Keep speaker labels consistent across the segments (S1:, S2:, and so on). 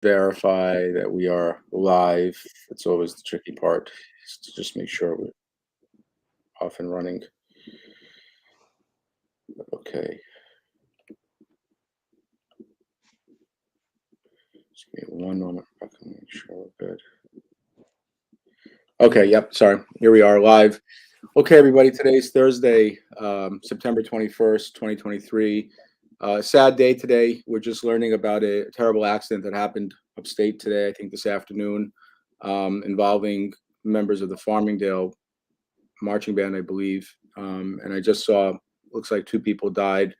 S1: verify that we are live. It's always the tricky part, is to just make sure we're off and running. Okay. Just give me one moment. I can make sure we're good. Okay, yep, sorry. Here we are live. Okay, everybody, today's Thursday, September 21st, 2023. Sad day today. We're just learning about a terrible accident that happened upstate today, I think this afternoon, involving members of the Farmingdale marching band, I believe. And I just saw, looks like 2 people died,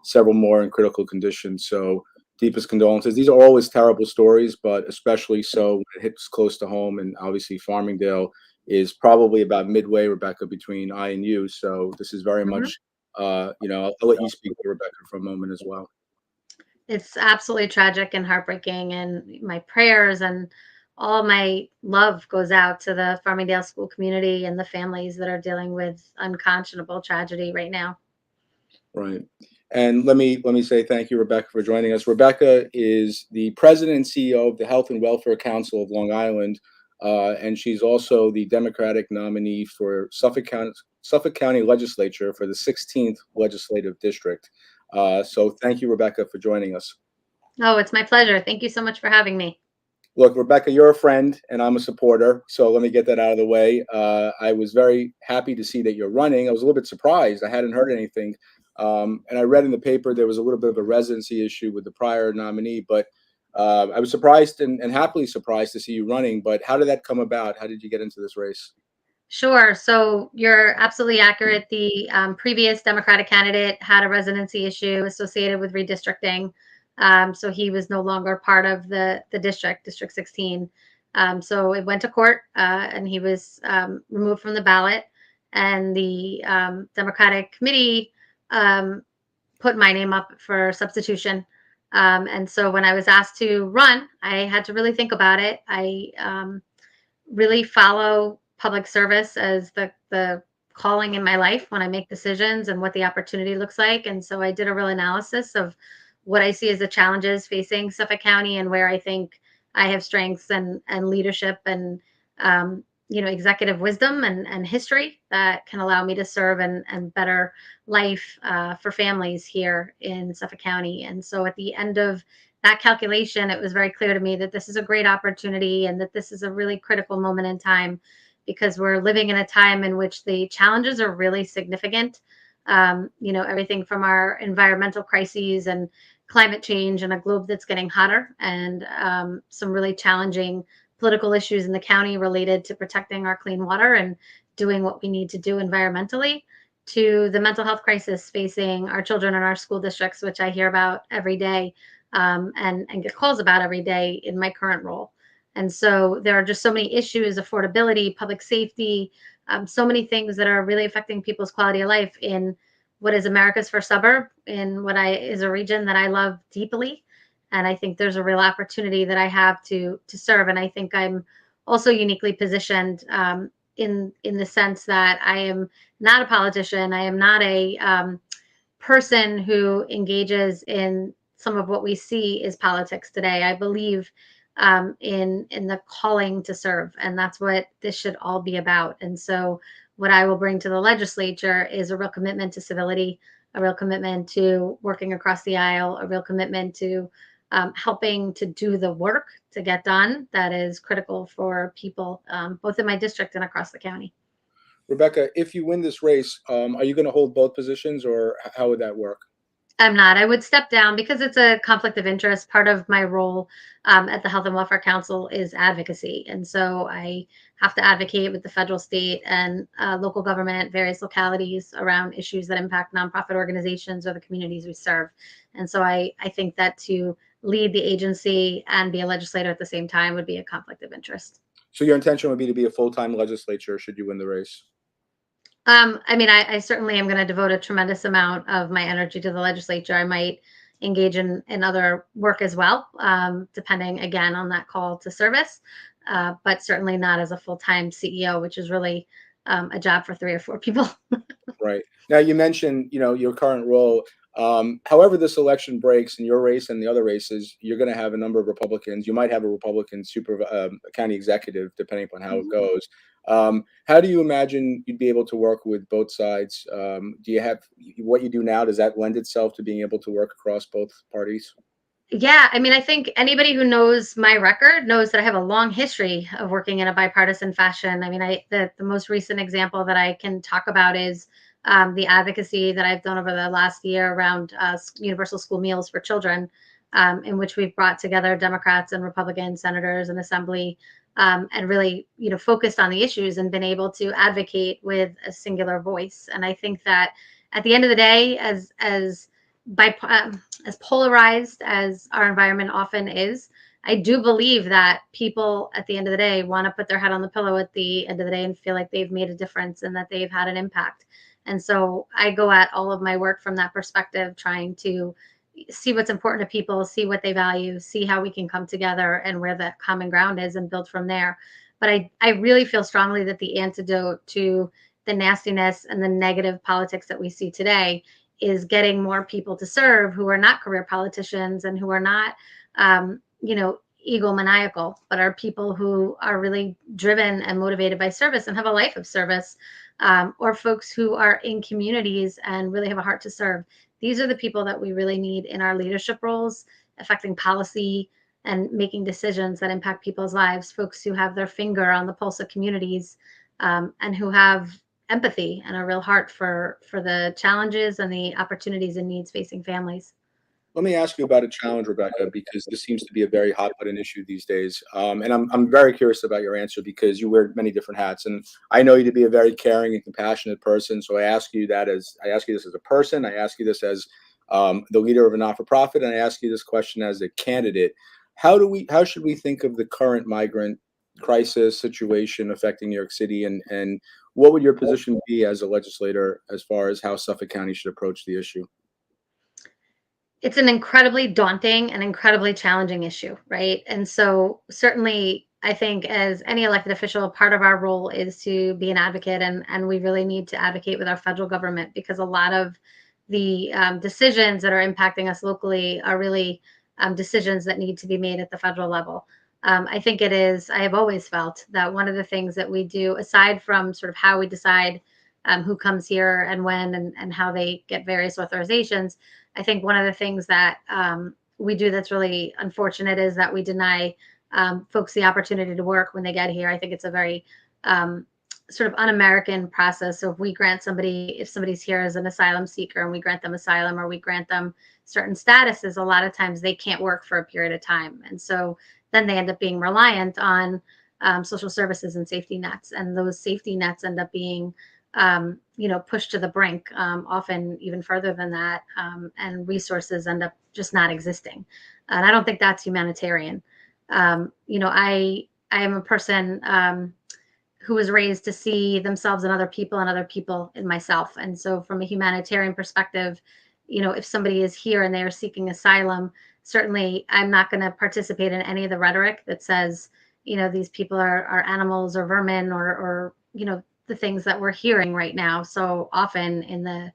S1: several more in critical condition. So deepest condolences. These are always terrible stories, but especially so when it hits close to home. And obviously Farmingdale is probably about midway, Rebecca, between I and you. So this is very
S2: Mhm.
S1: much, I'll let you speak to Rebecca for a moment as well.
S2: It's absolutely tragic and heartbreaking, and my prayers and all my love goes out to the Farmingdale school community and the families that are dealing with unconscionable tragedy right now.
S1: Right. And let me say thank you, Rebecca, for joining us. Rebecca is the president and CEO of the Health and Welfare Council of Long Island, and she's also the Democratic nominee for Suffolk County Legislature for the 16th Legislative District. So thank you, Rebecca, for joining us.
S2: Oh, it's my pleasure. Thank you so much for having me.
S1: Look, Rebecca, you're a friend and I'm a supporter. So let me get that out of the way. I was very happy to see that you're running. I was a little bit surprised. I hadn't heard anything. And I read in the paper there was a little bit of a residency issue with the prior nominee, but I was surprised and happily surprised to see you running. But how did that come about? How did you get into this race?
S2: Sure. So you're absolutely accurate. The previous Democratic candidate had a residency issue associated with redistricting. So he was no longer part of the District 16. So it went to court and he was removed from the ballot. And the Democratic committee um, put my name up for substitution. And so when I was asked to run, I had to really think about it. I really follow public service as the calling in my life when I make decisions and what the opportunity looks like. And so I did a real analysis of what I see as the challenges facing Suffolk County and where I think I have strengths and leadership and executive wisdom and history that can allow me to serve and better life for families here in Suffolk County. And so at the end of that calculation, it was very clear to me that this is a great opportunity and that this is a really critical moment in time because we're living in a time in which the challenges are really significant. Everything from our environmental crises and climate change and a globe that's getting hotter and some really challenging political issues in the county related to protecting our clean water and doing what we need to do environmentally to the mental health crisis facing our children in our school districts, which I hear about every day and get calls about every day in my current role. And so there are just so many issues, affordability, public safety, so many things that are really affecting people's quality of life in what is America's first suburb, in what is a region that I love deeply. And I think there's a real opportunity that I have to serve. And I think I'm also uniquely positioned in the sense that I am not a politician. I am not a person who engages in some of what we see is politics today. I believe in the calling to serve, and that's what this should all be about. And so, what I will bring to the legislature is a real commitment to civility, a real commitment to working across the aisle, a real commitment to helping to do the work to get done that is critical for people, both in my district and across the county.
S1: Rebecca, if you win this race, are you going to hold both positions or how would that work?
S2: I'm not. I would step down because it's a conflict of interest. Part of my role at the Health and Welfare Council is advocacy. And so I have to advocate with the federal, state, and local government, various localities around issues that impact nonprofit organizations or the communities we serve. And so I think that to lead the agency and be a legislator at the same time would be a conflict of interest.
S1: So your intention would be to be a full-time legislature should you win the race?
S2: I mean, I certainly am going to devote a tremendous amount of my energy to the legislature. I might engage in other work as well, depending again on that call to service, but certainly not as a full time CEO, which is really a job for 3 or 4 people.
S1: Right. Now you mentioned, your current role. However, this election breaks in your race and the other races, you're going to have a number of Republicans. You might have a Republican county executive, depending upon how it
S2: Mhm.
S1: goes. How do you imagine you'd be able to work with both sides? Do you have what you do now? Does that lend itself to being able to work across both parties?
S2: Yeah, I mean, I think anybody who knows my record knows that I have a long history of working in a bipartisan fashion. I mean, the most recent example that I can talk about is the advocacy that I've done over the last year around universal school meals for children, in which we've brought together Democrats and Republican senators and assembly, and really, focused on the issues and been able to advocate with a singular voice. And I think that at the end of the day, by as polarized as our environment often is, I do believe that people at the end of the day want to put their head on the pillow at the end of the day and feel like they've made a difference and that they've had an impact. And so I go at all of my work from that perspective, trying to see what's important to people, see what they value, see how we can come together and where the common ground is and build from there. But I really feel strongly that the antidote to the nastiness and the negative politics that we see today is getting more people to serve who are not career politicians and who are not, egomaniacal, but are people who are really driven and motivated by service and have a life of service, or folks who are in communities and really have a heart to serve. These are the people that we really need in our leadership roles, affecting policy and making decisions that impact people's lives, folks who have their finger on the pulse of communities, and who have empathy and a real heart for the challenges and the opportunities and needs facing families.
S1: Let me ask you about a challenge, Rebecca, because this seems to be a very hot button issue these days. And I'm very curious about your answer because you wear many different hats, and I know you to be a very caring and compassionate person. So I ask you this as a person, I ask you this as the leader of a not-for-profit, and I ask you this question as a candidate. How should we think of the current migrant crisis situation affecting New York City, and what would your position be as a legislator as far as how Suffolk County should approach the issue?
S2: It's an incredibly daunting and incredibly challenging issue, right? And so, certainly, I think as any elected official, part of our role is to be an advocate, and we really need to advocate with our federal government because a lot of the decisions that are impacting us locally are really decisions that need to be made at the federal level. I think it is, I have always felt that one of the things that we do, aside from sort of how we decide who comes here and when and how they get various authorizations, I think one of the things that we do that's really unfortunate is that we deny folks the opportunity to work when they get here. I think it's a very sort of un-American process. So if somebody's here as an asylum seeker and we grant them asylum or we grant them certain statuses, a lot of times they can't work for a period of time. And so then they end up being reliant on social services and safety nets. And those safety nets end up being pushed to the brink, often even further than that, and resources end up just not existing. And I don't think that's humanitarian. I am a person who was raised to see themselves in other people and other people in myself. And so, from a humanitarian perspective, if somebody is here and they are seeking asylum, certainly I'm not going to participate in any of the rhetoric that says, these people are animals or vermin or the things that we're hearing right now so often in the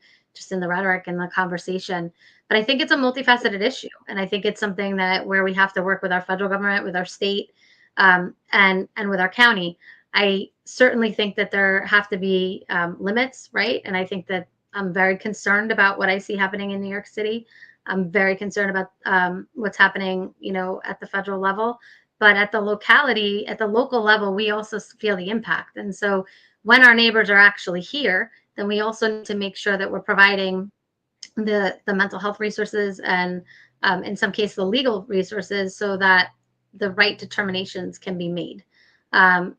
S2: rhetoric and the conversation. But I think it's a multifaceted issue, and I think it's something that where we have to work with our federal government, with our state, and with our county. I certainly think that there have to be limits, right? And I think that I'm very concerned about what I see happening in New York City. I'm very concerned about what's happening, at the federal level. But at the local level, we also feel the impact. And so when our neighbors are actually here, then we also need to make sure that we're providing the mental health resources and in some cases the legal resources so that the right determinations can be made.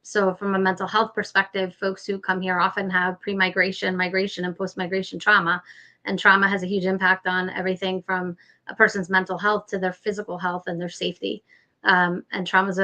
S2: So from a mental health perspective, folks who come here often have pre-migration, migration, and post-migration trauma. And trauma has a huge impact on everything from a person's mental health to their physical health and their safety. And trauma is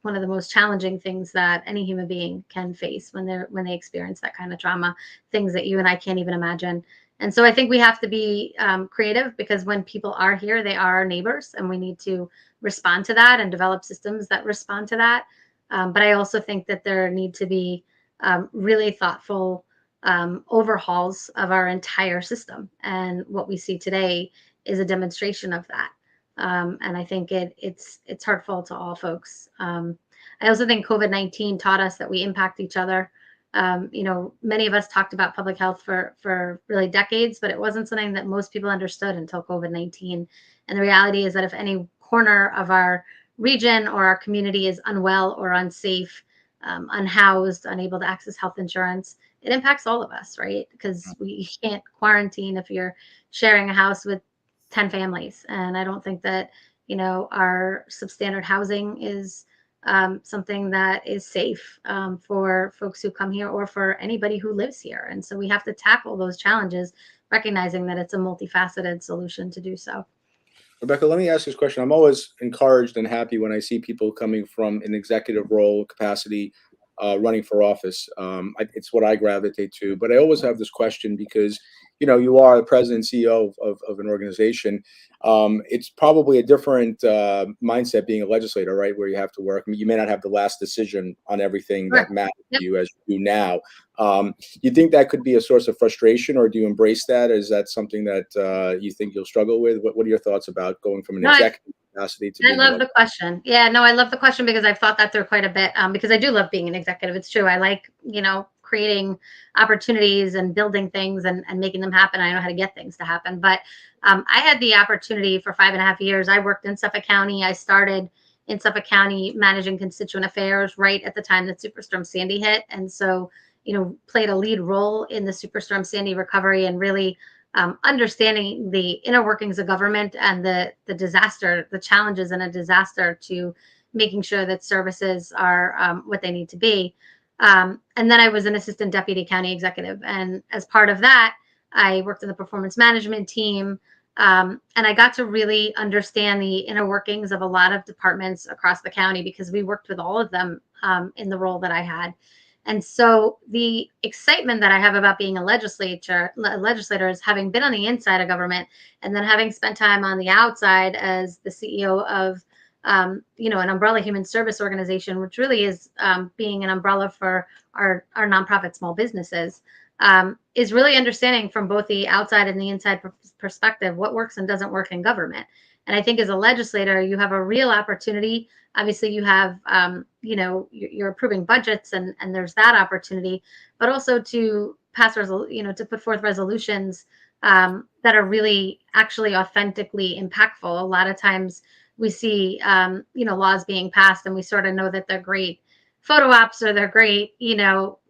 S2: one of the most challenging things that any human being can face when they experience that kind of trauma, things that you and I can't even imagine. And so I think we have to be creative because when people are here, they are our neighbors, and we need to respond to that and develop systems that respond to that. But I also think that there need to be really thoughtful overhauls of our entire system. And what we see today is a demonstration of that. And I think it's hurtful to all folks. I also think COVID-19 taught us that we impact each other. Many of us talked about public health for really decades, but it wasn't something that most people understood until COVID-19. And the reality is that if any corner of our region or our community is unwell or unsafe, unhoused, unable to access health insurance, it impacts all of us, right? Because you can't quarantine if you're sharing a house with 10 families. And I don't think that, our substandard housing is something that is safe for folks who come here or for anybody who lives here. And so we have to tackle those challenges, recognizing that it's a multifaceted solution to do so.
S1: Rebecca, let me ask this question. I'm always encouraged and happy when I see people coming from an executive role capacity running for office. It's what I gravitate to. But I always have this question because, you are the president and CEO of an organization. It's probably a different mindset being a legislator, right, where you have to work. I mean, you may not have the last decision on everything that matters to you as you do now. You think that could be a source of frustration, or do you embrace that? Is that something that you think you'll struggle with? What are your thoughts about going from an executive capacity to being
S2: I love the question. Yeah, no, I love the question because I've thought that through quite a bit. Because I do love being an executive. It's true. I like, creating opportunities and building things and making them happen. I know how to get things to happen. But I had the opportunity for 5.5 years. I worked in Suffolk County. I started in Suffolk County managing constituent affairs right at the time that Superstorm Sandy hit. And so, played a lead role in the Superstorm Sandy recovery and really understanding the inner workings of government and the disaster, the challenges in a disaster, to making sure that services are what they need to be. And then I was an assistant deputy county executive. And as part of that, I worked in the performance management team. And I got to really understand the inner workings of a lot of departments across the county because we worked with all of them in the role that I had. And so the excitement that I have about being a legislator is having been on the inside of government and then having spent time on the outside as the CEO of, an umbrella human service organization, which really is being an umbrella for our nonprofit small businesses, is really understanding from both the outside and the inside perspective what works and doesn't work in government. And I think as a legislator, you have a real opportunity. Obviously, you have, you're approving budgets and there's that opportunity, but also to pass, to put forth resolutions that are really actually authentically impactful. A lot of times we see, laws being passed and we sort of know that they're great photo ops or they're great,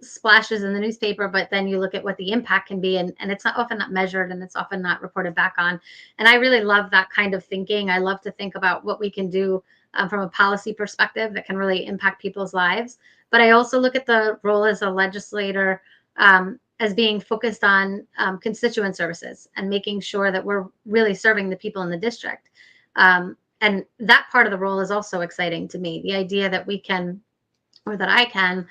S2: splashes in the newspaper, but then you look at what the impact can be and it's often not measured and it's often not reported back on. And I really love that kind of thinking. I love to think about what we can do from a policy perspective that can really impact people's lives. But I also look at the role as a legislator as being focused on constituent services and making sure that we're really serving the people in the district. And that part of the role is also exciting to me. The idea that we can, or that I can,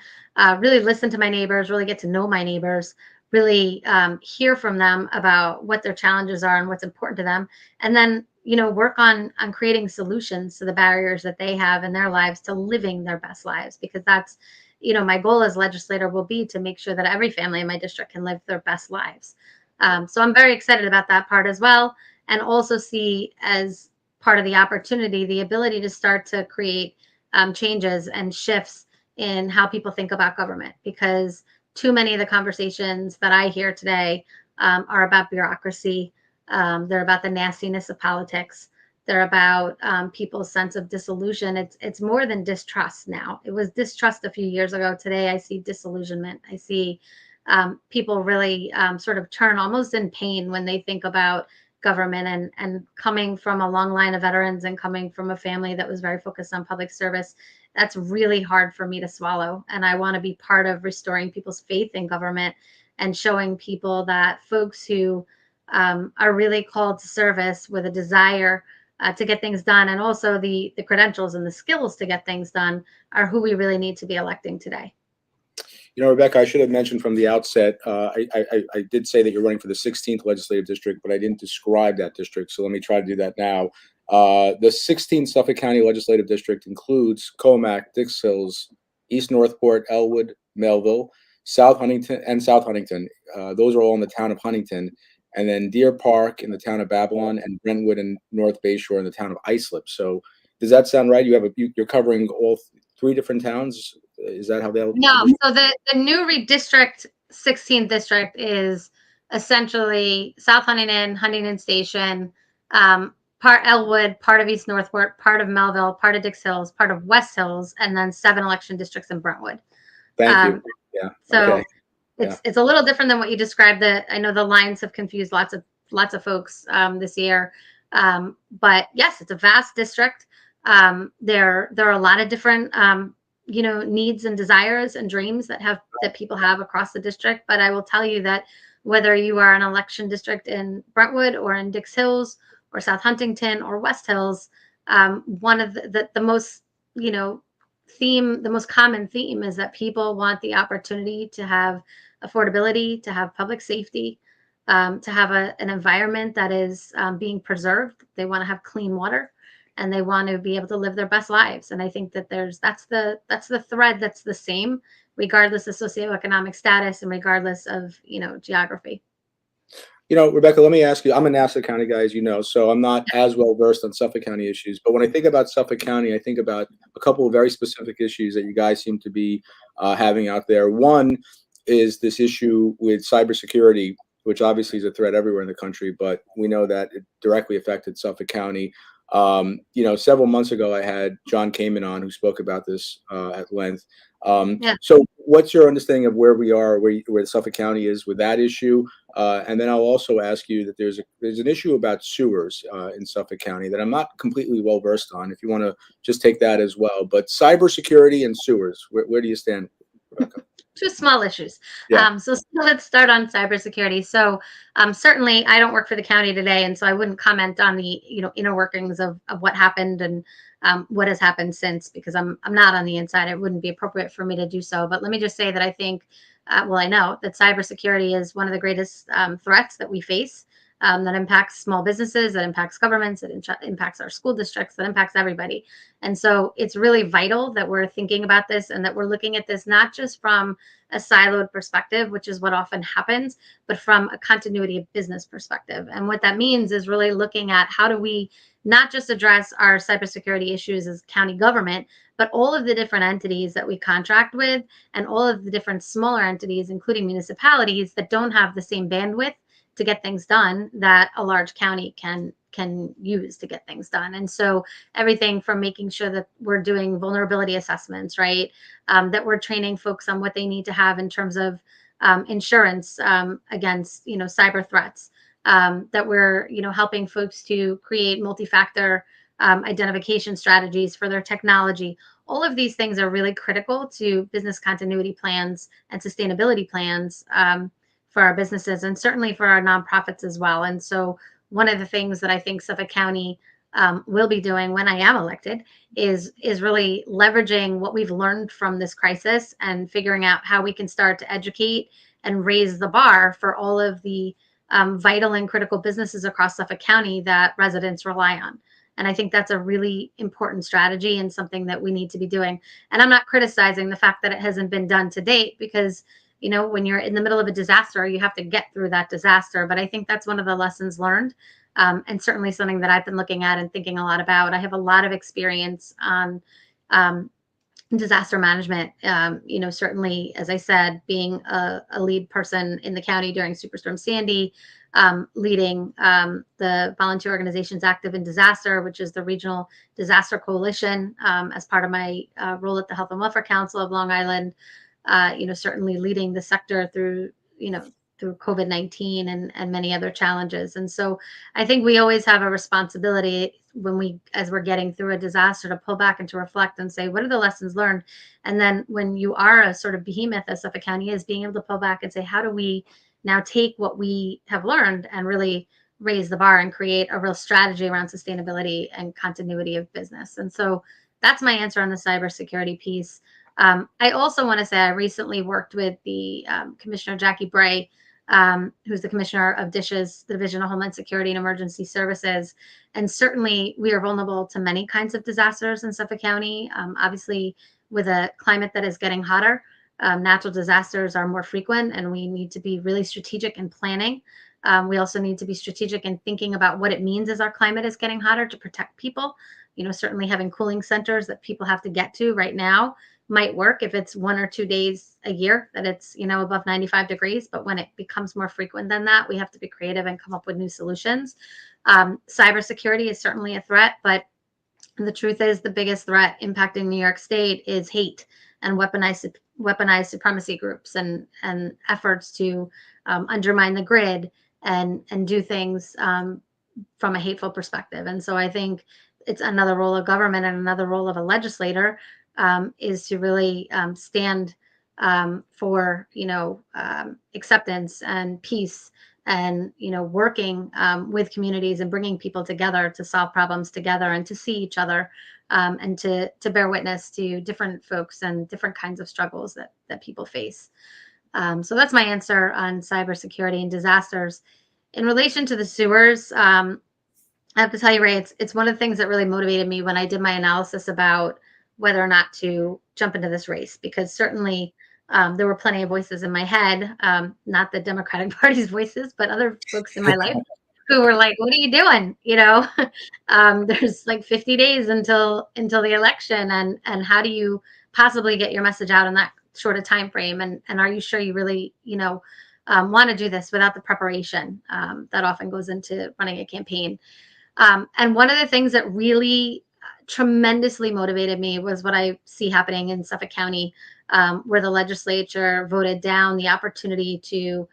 S2: really listen to my neighbors, really get to know my neighbors, really hear from them about what their challenges are and what's important to them, and then work on creating solutions to the barriers that they have in their lives to living their best lives. Because that's, my goal as legislator will be to make sure that every family in my district can live their best lives. So I'm very excited about that part as well, and also see as part of the opportunity the ability to start to create changes and shifts in how people think about government, because too many of the conversations that I hear today are about bureaucracy. They're about the nastiness of politics. They're about people's sense of disillusion. It's more than distrust now. It was distrust a few years ago. Today, I see disillusionment. I see people really sort of turn almost in pain when they think about government, and coming from a long line of veterans and coming from a family that was very focused on public service. That's really hard for me to swallow. And I want to be part of restoring people's faith in government and showing people that folks who are really called to service with a desire to get things done, and also the credentials and the skills to get things done, are who we really need to be electing today.
S1: Rebecca, I should have mentioned from the outset, I did say that you're running for the 16th legislative district, but I didn't describe that district. So let me try to do that now. The 16th Suffolk County Legislative District includes Comac, Dix Hills, East Northport, Elwood, Melville, South Huntington and South Huntington. Those are all in the town of Huntington. And then Deer Park in the town of Babylon, and Brentwood and North Bayshore in the town of Islip. So does that sound right? You're covering all three different towns. Is that how they'll?
S2: No, so the new redistrict 16th district is essentially South Huntington, Huntington Station, part Elwood, part of East Northport, part of Melville, part of Dix Hills, part of West Hills, and then 7 election districts in Brentwood.
S1: Thank you. Yeah.
S2: So
S1: Okay.
S2: it's a little different than what you described. I know the lines have confused lots of folks this year. But yes, it's a vast district. There are a lot of different needs and desires and dreams that people have across the district. But I will tell you that whether you are an election district in Brentwood or in Dix Hills or South Huntington or West Hills, one of the most the most common theme is that people want the opportunity to have affordability, to have public safety, to have an environment that is being preserved. They want to have clean water, and they want to be able to live their best lives. And I think that that's the thread that's the same, regardless of socioeconomic status and regardless of geography.
S1: Rebecca, let me ask you. I'm a Nassau County guy, as you know, so I'm not as well versed on Suffolk County issues. But when I think about Suffolk County, I think about a couple of very specific issues that you guys seem to be having out there. One is this issue with cybersecurity, which obviously is a threat everywhere in the country, but we know that it directly affected Suffolk County. Several months ago, I had John Kamen on, who spoke about this at length. So what's your understanding of where we are, where Suffolk County is with that issue? And then I'll also ask you that there's an issue about sewers in Suffolk County that I'm not completely well versed on, if you want to just take that as well. But cybersecurity and sewers, where do you stand, Rebecca?
S2: Two small issues.
S1: Yeah.
S2: So let's start on cybersecurity. So certainly I don't work for the county today, and so I wouldn't comment on the inner workings of what happened and what has happened since, because I'm not on the inside. It wouldn't be appropriate for me to do so. But let me just say that I think, I know that cybersecurity is one of the greatest threats that we face. That impacts small businesses, that impacts governments, that impacts our school districts, that impacts everybody. And so it's really vital that we're thinking about this and that we're looking at this not just from a siloed perspective, which is what often happens, but from a continuity of business perspective. And what that means is really looking at how do we not just address our cybersecurity issues as county government, but all of the different entities that we contract with and all of the different smaller entities, including municipalities, that don't have the same bandwidth to get things done that a large county can use to get things done. And so everything from making sure that we're doing vulnerability assessments, right? That we're training folks on what they need to have in terms of insurance against cyber threats. That we're helping folks to create multi-factor identification strategies for their technology. All of these things are really critical to business continuity plans and sustainability plans for our businesses, and certainly for our nonprofits as well. And so one of the things that I think Suffolk County will be doing when I am elected is really leveraging what we've learned from this crisis and figuring out how we can start to educate and raise the bar for all of the vital and critical businesses across Suffolk County that residents rely on. And I think that's a really important strategy and something that we need to be doing. And I'm not criticizing the fact that it hasn't been done to date, because when you're in the middle of a disaster, you have to get through that disaster. But I think that's one of the lessons learned, and certainly something that I've been looking at and thinking a lot about. I have a lot of experience on disaster management. Certainly, as I said, being a lead person in the county during Superstorm Sandy, leading the volunteer organizations active in disaster, which is the Regional Disaster Coalition, as part of my role at the Health and Welfare Council of Long Island. Certainly leading the sector through COVID-19 and many other challenges. And so I think we always have a responsibility as we're getting through a disaster, to pull back and to reflect and say, what are the lessons learned? And then when you are a sort of behemoth as Suffolk County is, being able to pull back and say, how do we now take what we have learned and really raise the bar and create a real strategy around sustainability and continuity of business? And so that's my answer on the cybersecurity piece. I also want to say I recently worked with the Commissioner Jackie Bray, who's the Commissioner of DISH's, the Division of Homeland Security and Emergency Services. And certainly we are vulnerable to many kinds of disasters in Suffolk County, obviously with a climate that is getting hotter. natural disasters are more frequent, and we need to be really strategic in planning. We also need to be strategic in thinking about what it means as our climate is getting hotter to protect people. Certainly having cooling centers that people have to get to right now might work if it's 1 or 2 days a year that it's, above 95 degrees. But when it becomes more frequent than that, we have to be creative and come up with new solutions. Cybersecurity is certainly a threat, but the truth is the biggest threat impacting New York State is hate and weaponized supremacy groups and efforts to undermine the grid and do things from a hateful perspective. And so I think it's another role of government and another role of a legislator is to really stand for acceptance and peace and working with communities and bringing people together to solve problems together and to see each other and to bear witness to different folks and different kinds of struggles that people face. So that's my answer on cybersecurity and disasters. In relation to the sewers, I have to tell you, Ray, it's one of the things that really motivated me when I did my analysis about whether or not to jump into this race, because certainly there were plenty of voices in my head, not the Democratic Party's voices, but other folks in my life who were like, "What are you doing?" There's like 50 days until the election, and how do you possibly get your message out in that short a time frame? And are you sure you really want to do this without the preparation that often goes into running a campaign? And one of the things that really tremendously motivated me was what I see happening in Suffolk County, where the legislature voted down the opportunity to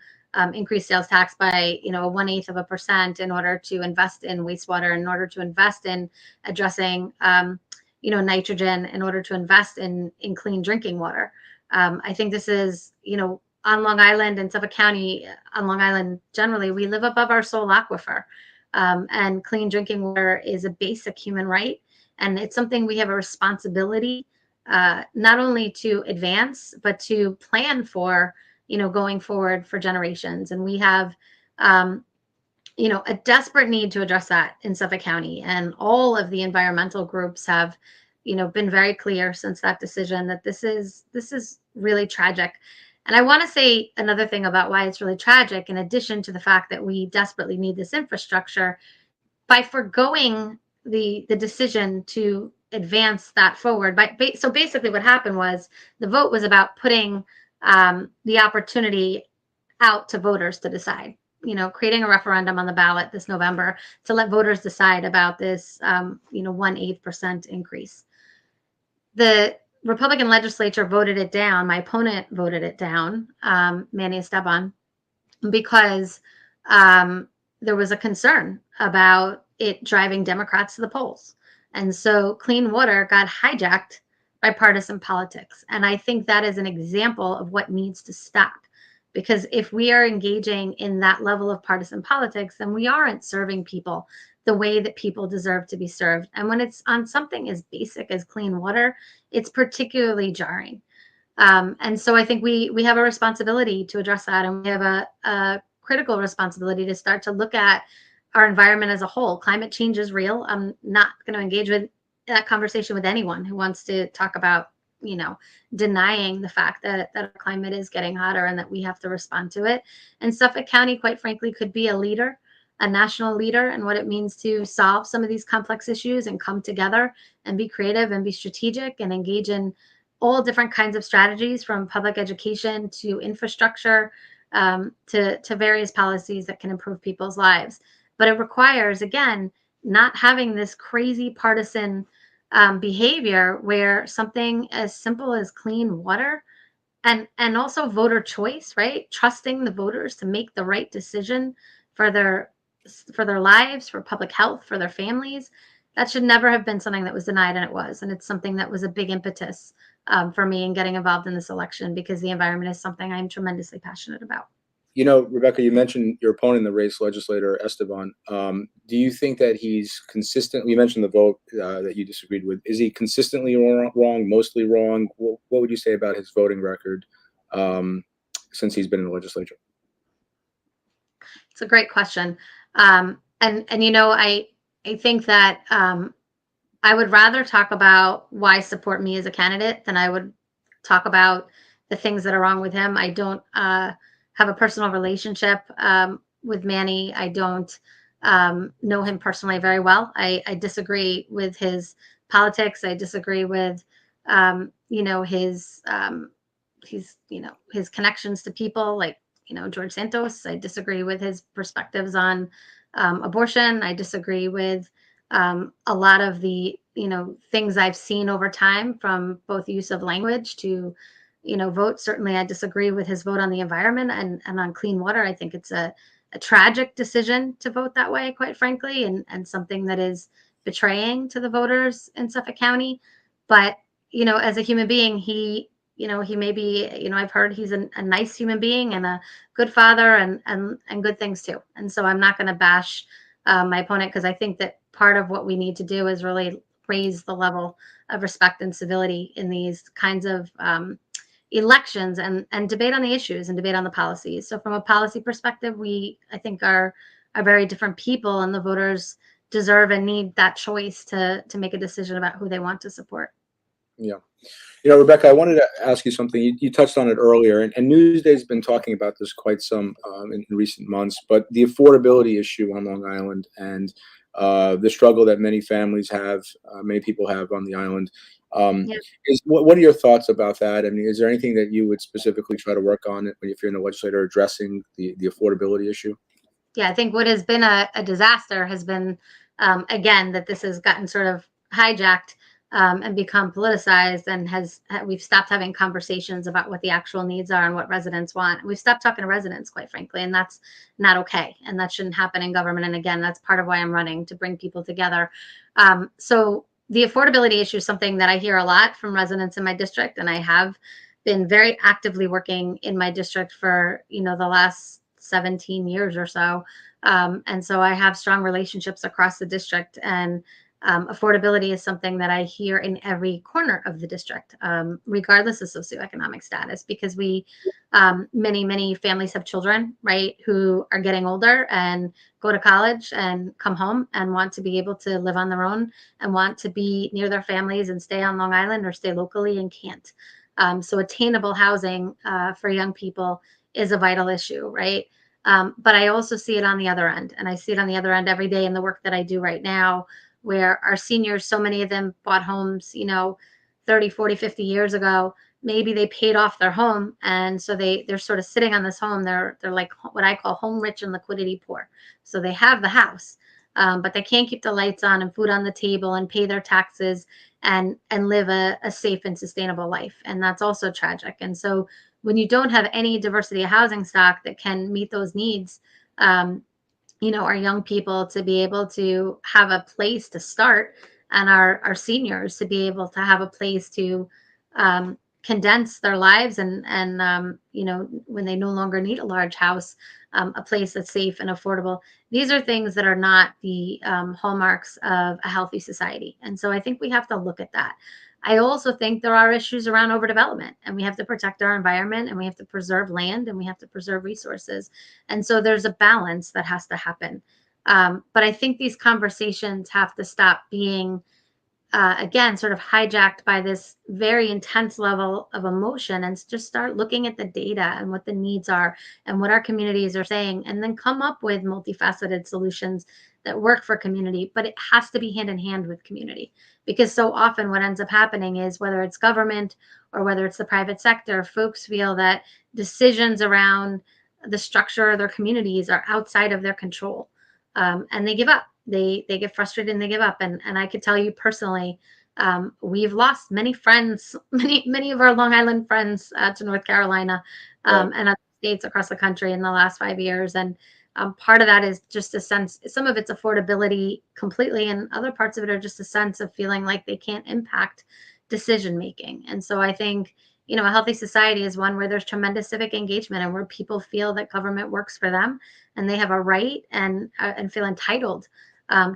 S2: increase sales tax by, 1/8% in order to invest in wastewater, in order to invest in addressing, nitrogen, in order to invest in clean drinking water. I think this is, on Long Island and Suffolk County, on Long Island generally, we live above our sole aquifer. And clean drinking water is a basic human right. And it's something we have a responsibility not only to advance, but to plan for, going forward for generations. And we have, a desperate need to address that in Suffolk County. And all of the environmental groups have, been very clear since that decision that this is really tragic. And I want to say another thing about why it's really tragic, in addition to the fact that we desperately need this infrastructure, by foregoing the decision to advance that forward. So basically what happened was the vote was about putting the opportunity out to voters to decide, creating a referendum on the ballot this November to let voters decide about this, 1/8% increase. The Republican legislature voted it down. My opponent voted it down, Manny Esteban, because there was a concern about it driving Democrats to the polls. And so clean water got hijacked by partisan politics. And I think that is an example of what needs to stop. Because if we are engaging in that level of partisan politics, then we aren't serving people the way that people deserve to be served. And when it's on something as basic as clean water, it's particularly jarring. And so I think we have a responsibility to address that. And we have a critical responsibility to start to look at our environment as a whole. Climate change is real. I'm not going to engage with that conversation with anyone who wants to talk about, denying the fact that our climate is getting hotter and that we have to respond to it. And Suffolk County, quite frankly, could be a leader, a national leader, and what it means to solve some of these complex issues and come together and be creative and be strategic and engage in all different kinds of strategies, from public education to infrastructure, to various policies that can improve people's lives. But it requires, again, not having this crazy partisan behavior where something as simple as clean water and also voter choice, right? Trusting the voters to make the right decision for their lives, for public health, for their families. That should never have been something that was denied, and it was. And it's something that was a big impetus for me in getting involved in this election, because the environment is something I'm tremendously passionate about.
S1: Rebecca, you mentioned your opponent in the race, legislator Esteban. Do you think that he's consistent? You mentioned the vote that you disagreed with. Is he consistently wrong, mostly wrong? What would you say about his voting record since he's been in the legislature?
S2: It's a great question. I think that I would rather talk about why support me as a candidate than I would talk about the things that are wrong with him. I don't have a personal relationship with Manny. I don't know him personally very well. I disagree with his politics. I disagree with his connections to people like George Santos. I disagree with his perspectives on abortion. I disagree with a lot of the things I've seen over time, from both use of language to vote. Certainly I disagree with his vote on the environment and on clean water. I think it's a tragic decision to vote that way, quite frankly, and something that is betraying to the voters in Suffolk County. But as a human being, he may be, I've heard he's a nice human being and a good father and good things too. And so I'm not going to bash my opponent, because I think that part of what we need to do is really raise the level of respect and civility in these kinds of elections, and debate on the issues and debate on the policies. So from a policy perspective, I think are very different people, and the voters deserve and need that choice to make a decision about who they want to support.
S1: Yeah. Rebecca, I wanted to ask you something. You touched on it earlier, and Newsday's been talking about this quite some in recent months, but the affordability issue on Long Island, and the struggle that many families have, many people have on the island.
S2: Yeah.
S1: What are your thoughts about that? I mean, is there anything that you would specifically try to work on if you're in the legislature addressing the affordability issue?
S2: Yeah, I think what has been a disaster has been, again, that this has gotten sort of hijacked and become politicized, and we've stopped having conversations about what the actual needs are and what residents want. We've stopped talking to residents, quite frankly, and that's not okay, and that shouldn't happen in government. And again, that's part of why I'm running, to bring people together. So the affordability issue is something that I hear a lot from residents in my district, and I have been very actively working in my district for the last 17 years or so. And so I have strong relationships across the district, and affordability is something that I hear in every corner of the district, regardless of socioeconomic status, because many families have children, right, who are getting older and go to college and come home and want to be able to live on their own, and want to be near their families and stay on Long Island or stay locally and can't. So attainable housing for young people is a vital issue, right? But I also see it on the other end, and I see it on the other end every day in the work that I do right now, where our seniors, so many of them bought homes, 30, 40, 50 years ago. Maybe they paid off their home, and so they're sort of sitting on this home. They're like what I call home rich and liquidity poor. So they have the house, but they can't keep the lights on and food on the table and pay their taxes and live a safe and sustainable life. And that's also tragic. And so when you don't have any diversity of housing stock that can meet those needs, our young people to be able to have a place to start, and our seniors to be able to have a place to condense their lives, and when they no longer need a large house, a place that's safe and affordable. These are things that are not the hallmarks of a healthy society. And so I think we have to look at that. I also think there are issues around overdevelopment, and we have to protect our environment, and we have to preserve land, and we have to preserve resources. And so there's a balance that has to happen. But I think these conversations have to stop being, again, sort of hijacked by this very intense level of emotion, and just start looking at the data and what the needs are and what our communities are saying, and then come up with multifaceted solutions that work for community. But it has to be hand in hand with community, because so often what ends up happening is, whether it's government or whether it's the private sector, folks feel that decisions around the structure of their communities are outside of their control, and they give up. They get frustrated and they give up. And I could tell you personally, we've lost many friends, many of our Long Island friends to North Carolina,
S1: Right.
S2: and other states across the country in the last 5 years. And part of that is just a sense, some of it's affordability completely, and other parts of it are just a sense of feeling like they can't impact decision making. And so I think, a healthy society is one where there's tremendous civic engagement, and where people feel that government works for them, and they have a right and feel entitled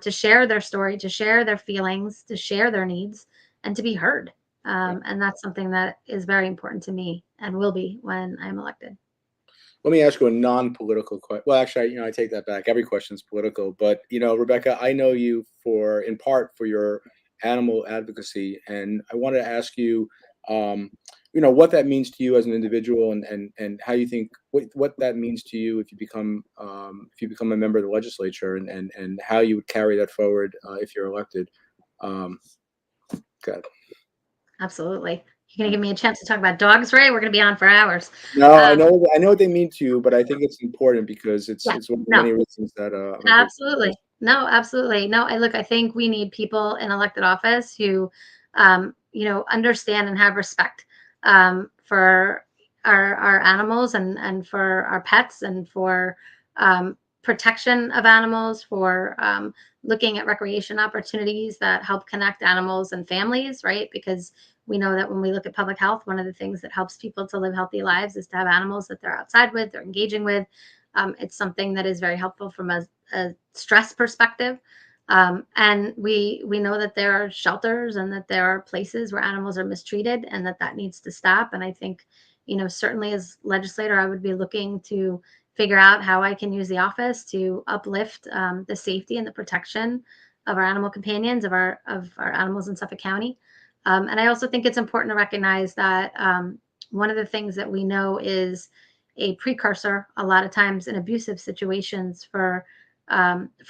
S2: to share their story, to share their feelings, to share their needs, and to be heard. And that's something that is very important to me, and will be when I'm elected.
S1: Let me ask you a non-political question. Well, actually, I take that back. Every question's political, but Rebecca, I know you in part for your animal advocacy, and I wanted to ask you, um, what that means to you as an individual, and how you think what that means to you if you become a member of the legislature, and how you would carry that forward if you're elected. Okay.
S2: Absolutely. You're gonna give me a chance to talk about dogs, Ray? We're gonna be on for hours.
S1: No,
S2: Um,
S1: I know what they mean to you, but I think it's important because
S2: yeah,
S1: it's one of the
S2: no,
S1: many reasons that I'm a big.
S2: absolutely. No, absolutely. No, I think we need people in elected office who, understand and have respect for our animals and for our pets and for protection of animals, for looking at recreation opportunities that help connect animals and families, right? Because we know that when we look at public health, one of the things that helps people to live healthy lives is to have animals that they're outside with, they're engaging with. It's something that is very helpful from a stress perspective. And we know that there are shelters and that there are places where animals are mistreated, and that needs to stop. And I think, certainly as legislator, I would be looking to figure out how I can use the office to uplift the safety and the protection of our animal companions, of our animals in Suffolk County. And I also think it's important to recognize that one of the things that we know is a precursor a lot of times in abusive situations for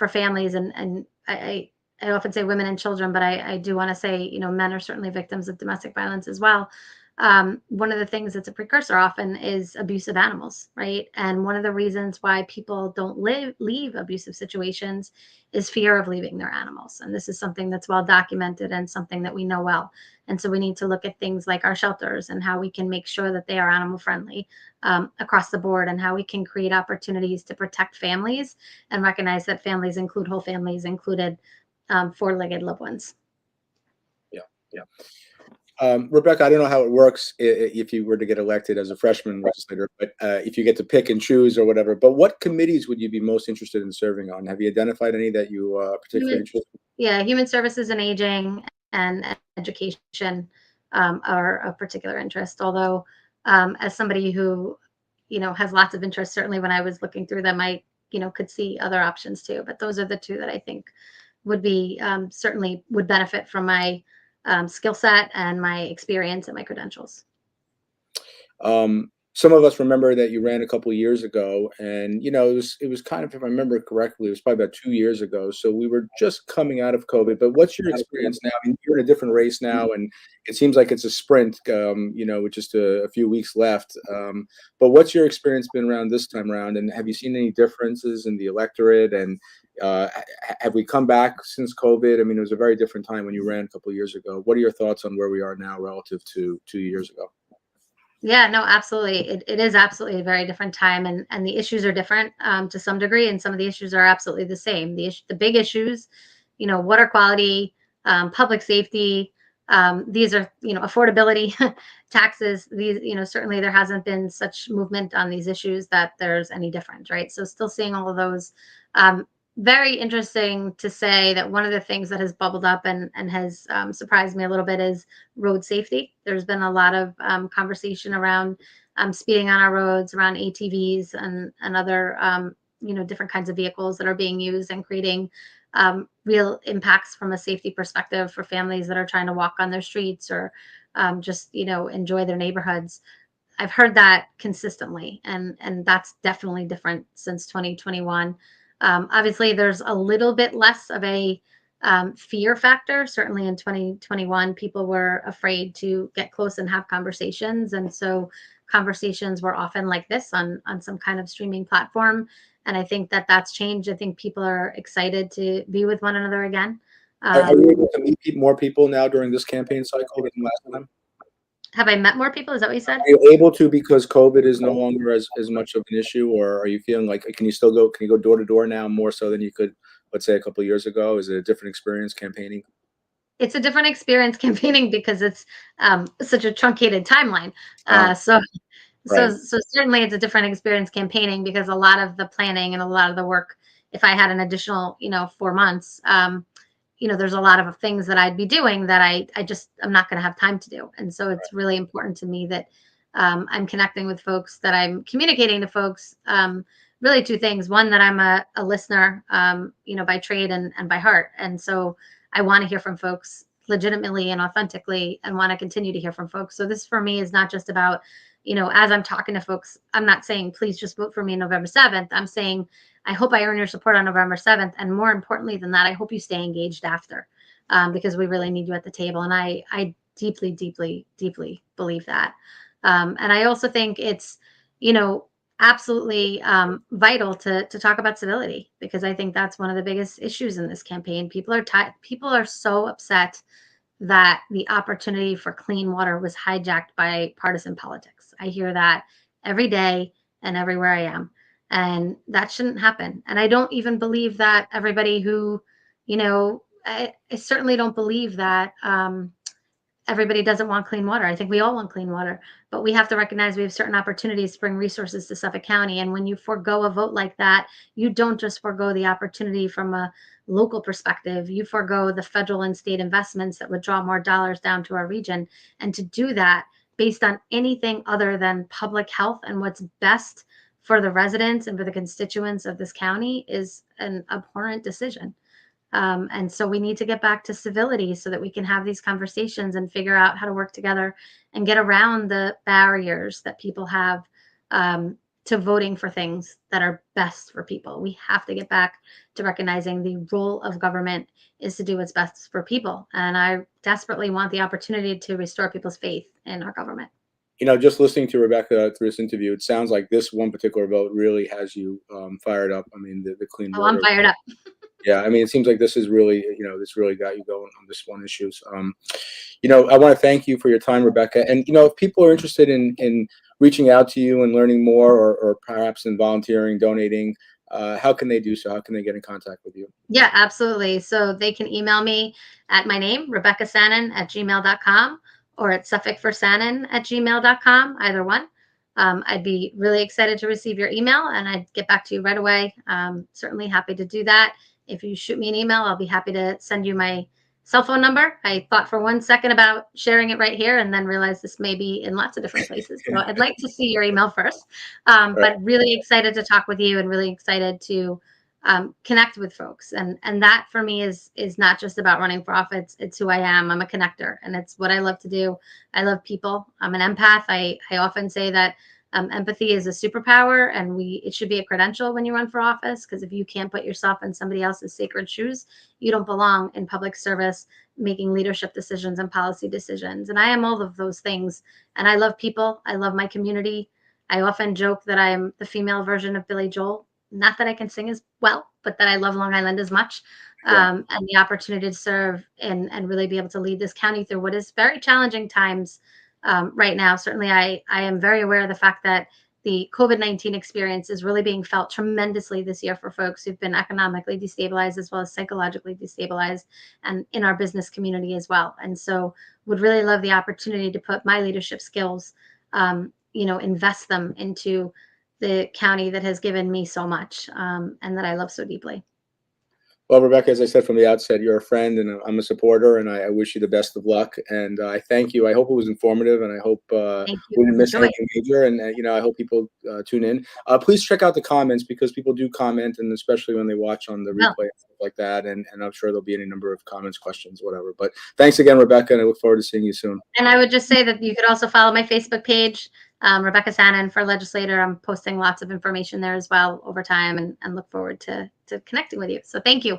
S2: families, and I often say women and children, but I do want to say, men are certainly victims of domestic violence as well. One of the things that's a precursor often is abusive animals, right? And one of the reasons why people don't leave abusive situations is fear of leaving their animals. And this is something that's well documented and something that we know well. And so we need to look at things like our shelters and how we can make sure that they are animal friendly across the board, and how we can create opportunities to protect families and recognize that families include whole families, included four-legged loved ones.
S1: Yeah, yeah. Rebecca, I don't know how it works if you were to get elected as a freshman legislator, but if you get to pick and choose or whatever. But what committees would you be most interested in serving on? Have you identified any that you particularly
S2: Human,
S1: interested
S2: yeah, human services and aging and education are of particular interest. Although, as somebody who, has lots of interest, certainly when I was looking through them, I, could see other options too. But those are the two that I think would be certainly would benefit from my skill set and my experience and my credentials.
S1: Some of us remember that you ran a couple of years ago, and it was kind of, if I remember correctly, it was probably about 2 years ago. So we were just coming out of COVID. But what's your experience now? I mean, you're in a different race now, and it seems like it's a sprint. With just a few weeks left. But what's your experience been around this time around? And have you seen any differences in the electorate? And have we come back since COVID? I mean, it was a very different time when you ran a couple of years ago. What are your thoughts on where we are now relative to 2 years ago?
S2: Yeah, no, absolutely. It is absolutely a very different time, and the issues are different to some degree, and some of the issues are absolutely the same. The big issues, water quality, public safety. These are, affordability, taxes. These, certainly there hasn't been such movement on these issues that there's any different, right? So still seeing all of those. Very interesting to say that one of the things that has bubbled up and has surprised me a little bit is road safety. There's been a lot of conversation around speeding on our roads, around ATVs and other different kinds of vehicles that are being used and creating real impacts from a safety perspective for families that are trying to walk on their streets or just enjoy their neighborhoods. I've heard that consistently, and that's definitely different since 2021. Obviously, there's a little bit less of a fear factor. Certainly in 2021, people were afraid to get close and have conversations. And so conversations were often like this on some kind of streaming platform. And I think that that's changed. I think people are excited to be with one another again.
S1: Are you able to meet more people now during this campaign cycle than last time?
S2: Have I met more people? Is that what you said?
S1: Are you able to, because COVID is no longer as much of an issue, or are you feeling like can you go door to door now more so than you could, let's say, a couple of years ago? Is it a different experience campaigning?
S2: It's a different experience campaigning because it's such a truncated timeline.
S1: Uh,
S2: So
S1: right.
S2: so certainly it's a different experience campaigning because a lot of the planning and a lot of the work, if I had an additional, 4 months, there's a lot of things that I'd be doing that I'm not going to have time to do. And so it's really important to me that I'm connecting with folks, that I'm communicating to folks. Really two things. One, that I'm a listener, by trade and by heart. And so I want to hear from folks legitimately and authentically and want to continue to hear from folks. So this for me is not just about, as I'm talking to folks, I'm not saying please just vote for me November 7th. I'm saying I hope I earn your support on November 7th. And more importantly than that, I hope you stay engaged after, because we really need you at the table. And I deeply, deeply, deeply believe that. And I also think it's, absolutely vital to talk about civility, because I think that's one of the biggest issues in this campaign. People are so upset that the opportunity for clean water was hijacked by partisan politics. I hear that every day and everywhere I am, and that shouldn't happen. And I don't even believe that everybody who, I certainly don't believe that everybody doesn't want clean water. I think we all want clean water, but we have to recognize we have certain opportunities to bring resources to Suffolk County. And when you forego a vote like that, you don't just forego the opportunity from a local perspective, you forego the federal and state investments that would draw more dollars down to our region. And to do that based on anything other than public health and what's best for the residents and for the constituents of this county is an abhorrent decision. And so we need to get back to civility so that we can have these conversations and figure out how to work together and get around the barriers that people have to voting for things that are best for people. We have to get back to recognizing the role of government is to do what's best for people. And I desperately want the opportunity to restore people's faith in our government.
S1: Just listening to Rebecca through this interview, it sounds like this one particular vote really has you fired up. I mean, the clean water.
S2: I'm fired up.
S1: Yeah, I mean, it seems like this is really, this really got you going on this one issue. I want to thank you for your time, Rebecca. And, if people are interested in reaching out to you and learning more, or perhaps in volunteering, donating, how can they do so? How can they get in contact with you?
S2: Yeah, absolutely. So they can email me at my name, RebeccaSanin@gmail.com, or at SuffolkForSanin@gmail.com, either one. I'd be really excited to receive your email, and I'd get back to you right away. Certainly happy to do that. If you shoot me an email, I'll be happy to send you my cell phone number. I thought for 1 second about sharing it right here and then realized this may be in lots of different places. So I'd like to see your email first. But really excited to talk with you and really excited to connect with folks. And that for me is not just about running for office. It's who I am. I'm a connector, and it's what I love to do. I love people. I'm an empath. I often say that empathy is a superpower, and it should be a credential when you run for office, because if you can't put yourself in somebody else's sacred shoes, you don't belong in public service, making leadership decisions and policy decisions. And I am all of those things. And I love people. I love my community. I often joke that I'm the female version of Billy Joel. Not that I can sing as well, but that I love Long Island as much. And the opportunity to serve and really be able to lead this county through what is very challenging times right now. Certainly, I am very aware of the fact that the COVID-19 experience is really being felt tremendously this year for folks who've been economically destabilized as well as psychologically destabilized, and in our business community as well. And so would really love the opportunity to put my leadership skills, invest them into the county that has given me so much and that I love so deeply.
S1: Well, Rebecca, as I said from the outset, you're a friend and I'm a supporter, and I wish you the best of luck. And I thank you. I hope it was informative, and I hope we didn't miss anything major. And, I hope people tune in. Please check out the comments, because people do comment, and especially when they watch on the replay and stuff like that. And I'm sure there'll be any number of comments, questions, whatever. But thanks again, Rebecca, and I look forward to seeing you soon.
S2: And I would just say that you could also follow my Facebook page, Rebecca Sanin for Legislator. I'm posting lots of information there as well over time, and look forward to connecting with you. So thank you.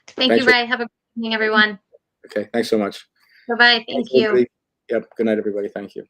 S2: Thank you, Ray. Have a good evening, everyone.
S1: Okay. Thanks so much.
S2: Bye-bye. Thank you.
S1: Yep. Good night, everybody. Thank you.